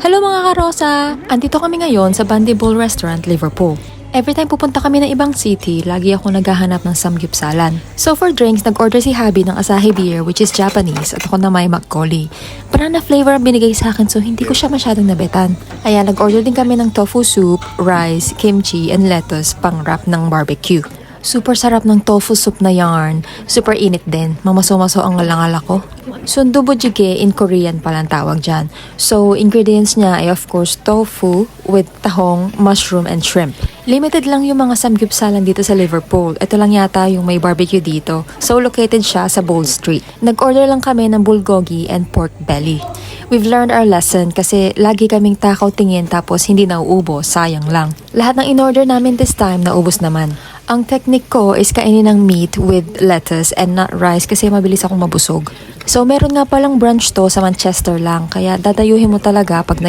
Hello mga karosa! Andito kami ngayon sa Bandy Bowl Restaurant, Liverpool. Every time pupunta kami ng ibang city, lagi ako naghahanap ng samgyupsalan. So for drinks, nag-order si Habi ng Asahi beer which is Japanese at ako na may Macaulay. Banana flavor ang binigay sa akin so hindi ko siya masyadong nabetan. Kaya nag-order din kami ng tofu soup, rice, kimchi, and lettuce pang wrap ng barbecue. Super sarap ng tofu soup na yarn. Super init din. Mamaso-maso ang ngalangala ko. Sundubu jjigae in Korean palang tawag dyan. So, ingredients niya ay of course tofu with tahong, mushroom, and shrimp. Limited lang yung mga samgyupsalan dito sa Liverpool. Ito lang yata yung may barbecue dito. So, located siya sa Bowl Street. Nag-order lang kami ng bulgogi and pork belly. We've learned our lesson kasi lagi kaming takaw tingin tapos hindi nauubos, sayang lang. Lahat ng in-order namin this time naubos naman. Ang technique ko is kainin ng meat with lettuce and not rice kasi mabilis akong mabusog. So meron nga palang brunch to sa Manchester lang kaya dadayuhin mo talaga pag